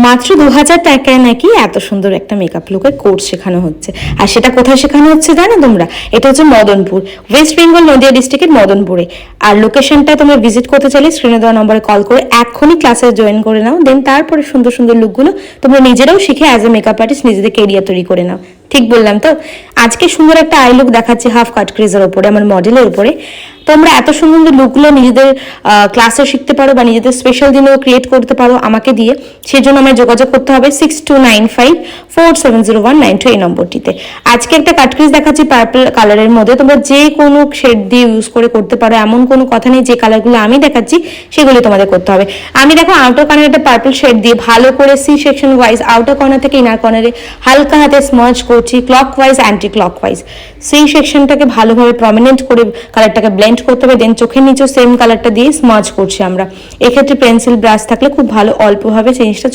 মাত্র 2000 টাকায় নাকি এত সুন্দর একটা মেকআপ লুকের কোর্স শেখানো হচ্ছে। আর সেটা কোথায় শেখানো হচ্ছে জানো তোমরা? এটা হচ্ছে মদনপুর, ওয়েস্ট বেঙ্গল, নদিয়া ডিস্ট্রিক্টের মদনপুরে। আর লোকেশনটা তোমরা ভিজিট করতে চাইলে স্ক্রিনে দেওয়া নম্বরে কল করে এখনই ক্লাসে জয়েন করে নাও। দেন তারপরে সুন্দর সুন্দর লুকগুলো তোমরা নিজেরাও শিখে অ্যাজ এ মেকআপ আর্টিস্ট নিজেদের কেরিয়ার তৈরি করে নাও। ঠিক বললাম তো? আজকে সুন্দর একটা আই লুক দেখাচ্ছি হাফ কাট ক্রিজের ওপরে, আমার মডেলের উপরে। তোমরা এত সুন্দর লুকগুলো নিজেদের ক্লাসে শিখতে পারো বা নিজেদের স্পেশাল দিনেও ক্রিয়েট করতে পারো আমাকে দিয়ে। সেজন্য আমায় যোগাযোগ করতে হবে 6295470192 এই নম্বরটিতে। আজকে একটা কাট ক্রিজ দেখাচ্ছি পার্পল কালারের মধ্যে, তোমরা যে কোনো শেড দিয়ে ইউজ করে করতে পারো, এমন কোনো কথা নেই। যে কালারগুলো আমি দেখাচ্ছি সেগুলি তোমাদের করতে হবে। আমি দেখো আউটার কর্নারে একটা পার্পল শেড দিয়ে ভালো করে C section wise outer corner থেকে ইনার কর্নারে হালকা হাতে স্মার্চ করছি, clockwise anticlockwise. সেই সেকশনটাকে ভালোভাবে প্রমিনেন্ট করে কালারটাকে ব্লেন্ড করতে হবে। দেন চোখের নিচেও সেম কালারটা দিয়ে স্মার্চ করছি আমরা। এক্ষেত্রে পেন্সিল ব্রাশ থাকলে খুব ভালো, অল্পভাবে জিনিসটা